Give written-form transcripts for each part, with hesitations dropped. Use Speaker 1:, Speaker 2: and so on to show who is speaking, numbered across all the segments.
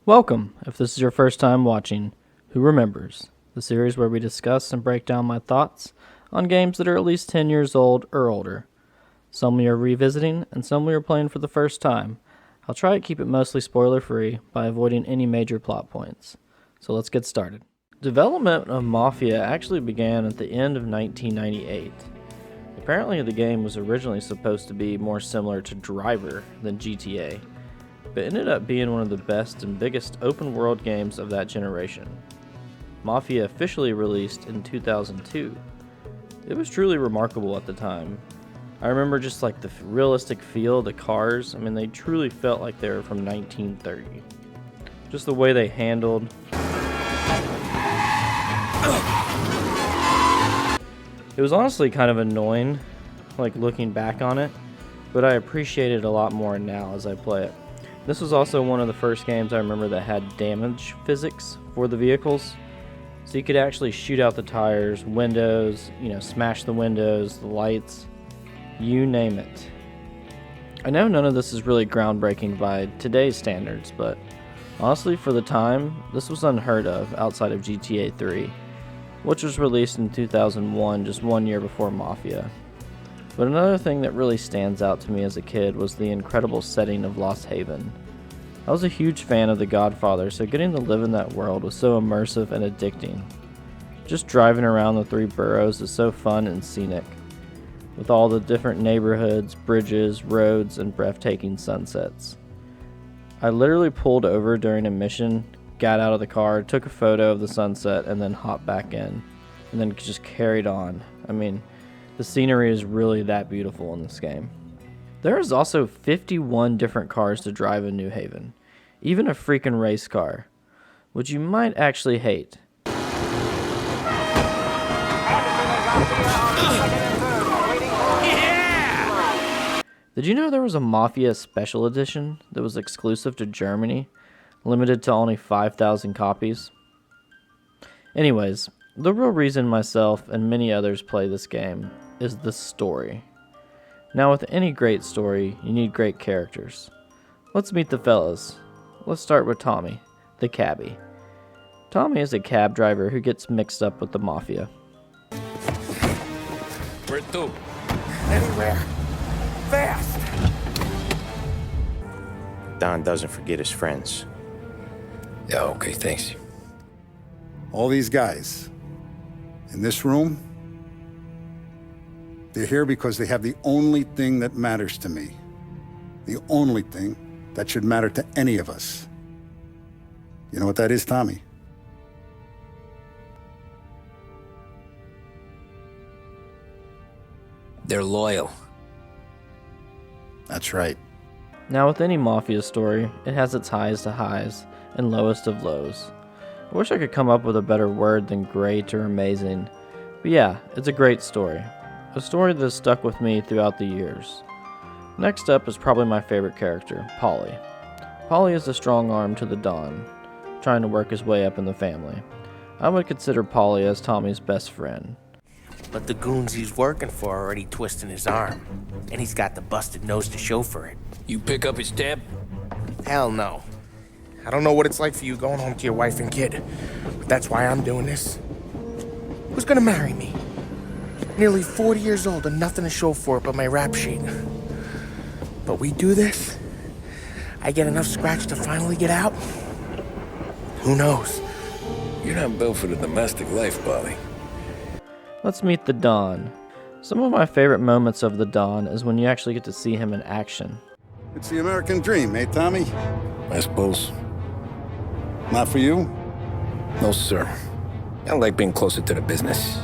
Speaker 1: Welcome, if this is your first time watching Who Remembers, the series where we discuss and break down my thoughts on games that are at least 10 years old or older. Some we are revisiting, and some we are playing for the first time. I'll try to keep it mostly spoiler-free by avoiding any major plot points. So let's get started. Development of Mafia actually began at the end of 1998. Apparently the game was originally supposed to be more similar to Driver than GTA, but ended up being one of the best and biggest open-world games of that generation. Mafia officially released in 2002. It was truly remarkable at the time. I remember just like the realistic feel of the cars. I mean, they truly felt like they were from 1930. Just the way they handled. It was honestly kind of annoying, like looking back on it, but I appreciate it a lot more now as I play it. This was also one of the first games I remember that had damage physics for the vehicles. So you could actually shoot out the tires, windows, smash the windows, the lights, you name it. I know none of this is really groundbreaking by today's standards, but honestly for the time, this was unheard of outside of GTA 3, which was released in 2001, just 1 year before Mafia. But another thing that really stands out to me as a kid was the incredible setting of Lost Haven. I was a huge fan of The Godfather, so getting to live in that world was so immersive and addicting. Just driving around the three boroughs is so fun and scenic, with all the different neighborhoods, bridges, roads, and breathtaking sunsets. I literally pulled over during a mission, got out of the car, took a photo of the sunset, and then hopped back in, and then just carried on. I mean, the scenery is really that beautiful in this game. There is also 51 different cars to drive in New Haven, even a freaking race car, which you might actually hate. Did you know there was a Mafia Special Edition that was exclusive to Germany, limited to only 5,000 copies? Anyways, the real reason myself and many others play this game is the story. Now with any great story, you need great characters. Let's meet the fellas. Let's start with Tommy, the cabbie. Tommy is a cab driver who gets mixed up with the Mafia.
Speaker 2: Where to? Anywhere. Fast!
Speaker 3: Don doesn't forget his friends.
Speaker 2: Yeah, okay, thanks.
Speaker 4: All these guys in this room, they're here because they have the only thing that matters to me. The only thing that should matter to any of us. You know what that is, Tommy?
Speaker 2: They're loyal.
Speaker 4: That's right.
Speaker 1: Now with any Mafia story, it has its highs to highs and lowest of lows. I wish I could come up with a better word than great or amazing, but yeah, it's a great story. A story that has stuck with me throughout the years. Next up is probably my favorite character, Paulie. Paulie is a strong arm to the Don, trying to work his way up in the family. I would consider Paulie as Tommy's best friend.
Speaker 5: But the goons he's working for are already twisting his arm, and he's got the busted nose to show for it.
Speaker 2: You pick up his tab?
Speaker 5: Hell no. I don't know what it's like for you going home to your wife and kid, but that's why I'm doing this. Who's gonna marry me? Nearly 40 years old and nothing to show for it but my rap sheet. But we do this, I get enough scratch to finally get out? Who knows?
Speaker 2: You're not built for the domestic life, Polly.
Speaker 1: Let's meet the Don. Some of my favorite moments of the Don is when you actually get to see him in action.
Speaker 4: It's the American dream, eh, Tommy?
Speaker 2: I suppose.
Speaker 4: Not for you?
Speaker 2: No, sir. I like being closer to the business.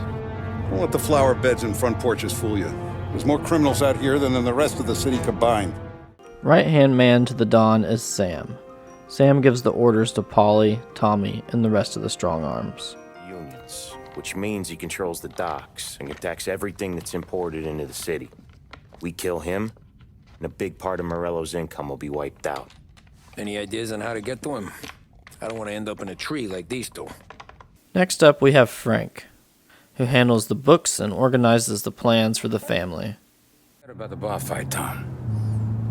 Speaker 4: Don't let the flower beds and front porches fool you. There's more criminals out here than in the rest of the city combined.
Speaker 1: Right-hand man to the Don is Sam. Sam gives the orders to Paulie, Tommy, and the rest of the strong arms.
Speaker 3: Unions, which means he controls the docks and attacks everything that's imported into the city. We kill him, and a big part of Morello's income will be wiped out.
Speaker 2: Any ideas on how to get to him? I don't want to end up in a tree like these two.
Speaker 1: Next up, we have Frank, who handles the books and organizes the plans for the family.
Speaker 6: Care about the bar fight, Tom.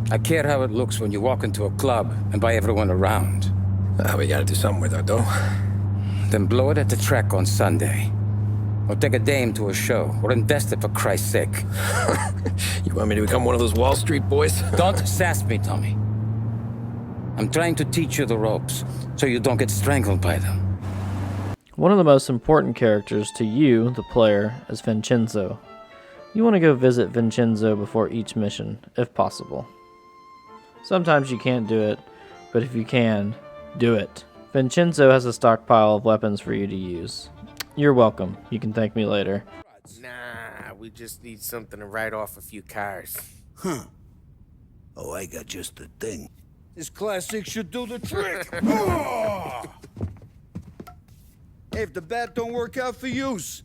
Speaker 6: I care how it looks when you walk into a club and buy everyone around.
Speaker 2: We gotta do something with our dough.
Speaker 6: Then blow it at the track on Sunday. Or take a dame to a show. Or invest it for Christ's sake.
Speaker 2: You want me to become one of those Wall Street boys?
Speaker 6: Don't sass me, Tommy. I'm trying to teach you the ropes, so you don't get strangled by them.
Speaker 1: One of the most important characters to you, the player, is Vincenzo. You want to go visit Vincenzo before each mission, if possible. Sometimes you can't do it, but if you can, do it. Vincenzo has a stockpile of weapons for you to use. You're welcome. You can thank me later.
Speaker 5: Nah, we just need something to write off a few cars.
Speaker 7: Huh. Oh, I got just the thing. This classic should do the trick. Hey, if the bat don't work out for yous,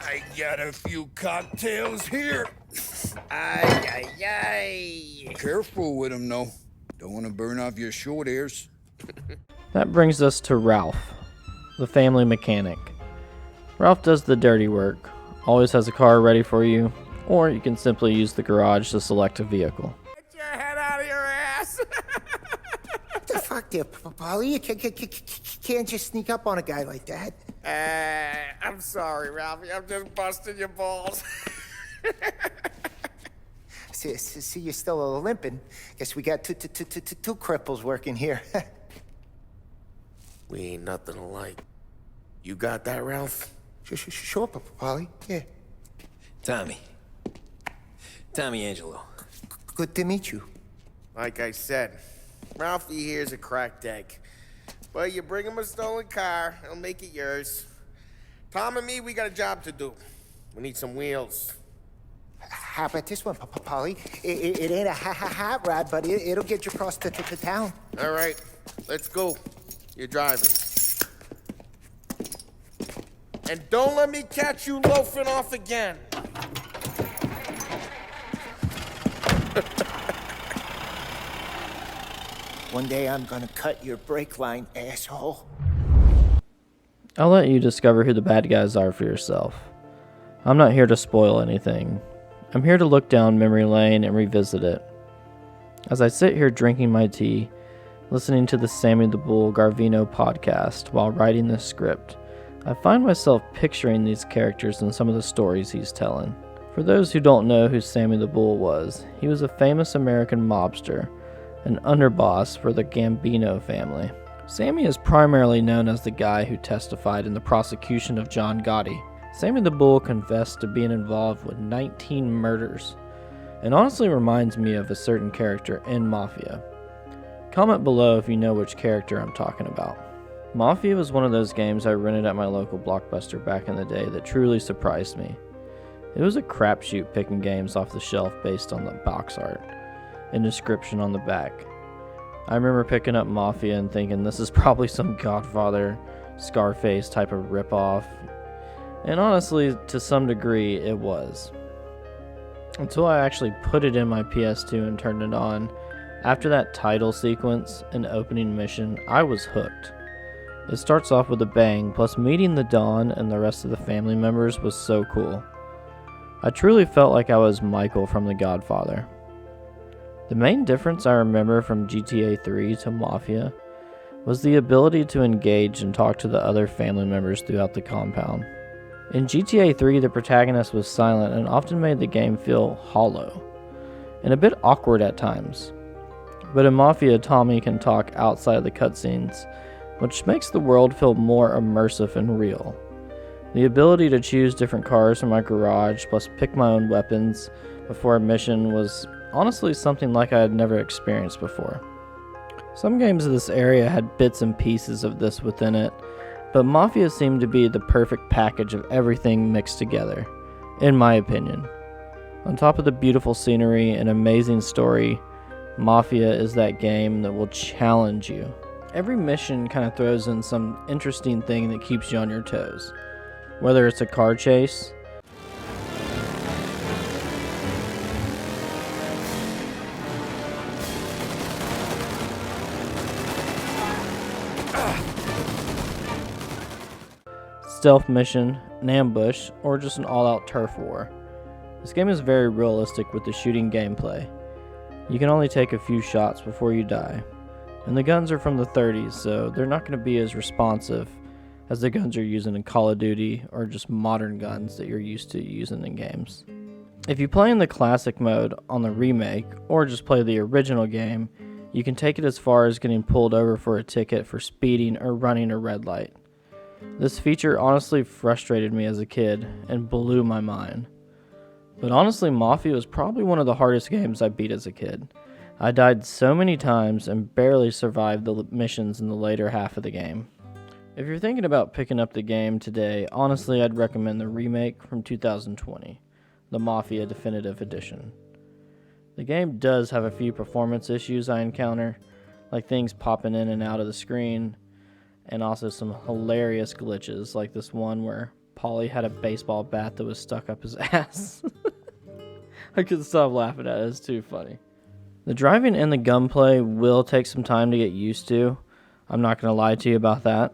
Speaker 7: I got a few cocktails here.
Speaker 5: Ay, ay, ay.
Speaker 7: Careful with them, though. Don't want to burn off your short hairs.
Speaker 1: That brings us to Ralph, the family mechanic. Ralph does the dirty work, always has a car ready for you, or you can simply use the garage to select a vehicle.
Speaker 5: Get your head out of your ass.
Speaker 8: What the fuck there, Polly? You can't just sneak up on a guy like that.
Speaker 5: I'm sorry, Ralphie. I'm just busting your balls.
Speaker 8: See, you're still limping. Guess we got two cripples working here.
Speaker 5: We ain't nothing alike. You got that, Ralph?
Speaker 8: Sure, Polly. Yeah.
Speaker 2: Tommy. Tommy Angelo.
Speaker 8: Good to meet you.
Speaker 5: Like I said, Ralphie here's a cracked egg. But you bring him a stolen car, he'll make it yours. Tom and me, we got a job to do. We need some wheels.
Speaker 8: How about this one, Polly? It ain't a hot rod, but it'll get you across to town.
Speaker 5: All right, let's go. You're driving. And don't let me catch you loafing off again.
Speaker 8: One day I'm gonna cut your brake line, asshole.
Speaker 1: I'll let you discover who the bad guys are for yourself. I'm not here to spoil anything. I'm here to look down memory lane and revisit it. As I sit here drinking my tea, listening to the Sammy the Bull Garvino podcast while writing this script, I find myself picturing these characters and some of the stories he's telling. For those who don't know who Sammy the Bull was, he was a famous American mobster, an underboss for the Gambino family. Sammy is primarily known as the guy who testified in the prosecution of John Gotti. Sammy the Bull confessed to being involved with 19 murders, and honestly reminds me of a certain character in Mafia. Comment below if you know which character I'm talking about. Mafia was one of those games I rented at my local Blockbuster back in the day that truly surprised me. It was a crapshoot picking games off the shelf based on the box art and description on the back. I remember picking up Mafia and thinking this is probably some Godfather, Scarface type of ripoff. And honestly, to some degree, it was. Until I actually put it in my PS2 and turned it on. After that title sequence and opening mission, I was hooked. It starts off with a bang, plus meeting the Don and the rest of the family members was so cool. I truly felt like I was Michael from The Godfather. The main difference I remember from GTA 3 to Mafia was the ability to engage and talk to the other family members throughout the compound. In GTA 3, the protagonist was silent and often made the game feel hollow, and a bit awkward at times. But in Mafia, Tommy can talk outside of the cutscenes, which makes the world feel more immersive and real. The ability to choose different cars from my garage, plus pick my own weapons before a mission was honestly something like I had never experienced before. Some games of this area had bits and pieces of this within it, but Mafia seemed to be the perfect package of everything mixed together, in my opinion. On top of the beautiful scenery and amazing story, Mafia is that game that will challenge you. Every mission kind of throws in some interesting thing that keeps you on your toes. Whether it's a car chase, stealth mission, an ambush, or just an all-out turf war. This game is very realistic with the shooting gameplay. You can only take a few shots before you die. And the guns are from the 30s, so they're not going to be as responsive as the guns you're using in Call of Duty or just modern guns that you're used to using in games. If you play in the classic mode on the remake, or just play the original game, you can take it as far as getting pulled over for a ticket for speeding or running a red light. This feature honestly frustrated me as a kid and blew my mind. But honestly, Mafia was probably one of the hardest games I beat as a kid. I died so many times and barely survived the missions in the later half of the game. If you're thinking about picking up the game today, honestly I'd recommend the remake from 2020, the Mafia Definitive Edition. The game does have a few performance issues I encounter, like things popping in and out of the screen, and also some hilarious glitches, like this one where Paulie had a baseball bat that was stuck up his ass. I couldn't stop laughing at it, it's too funny. The driving and the gunplay will take some time to get used to. I'm not going to lie to you about that.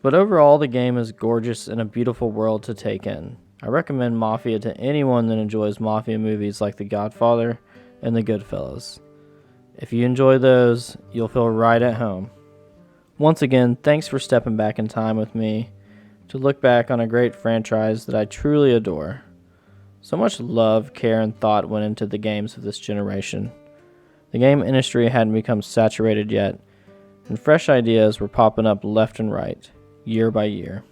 Speaker 1: But overall, the game is gorgeous and a beautiful world to take in. I recommend Mafia to anyone that enjoys Mafia movies like The Godfather and The Goodfellas. If you enjoy those, you'll feel right at home. Once again, thanks for stepping back in time with me to look back on a great franchise that I truly adore. So much love, care, and thought went into the games of this generation. The game industry hadn't become saturated yet, and fresh ideas were popping up left and right, year by year.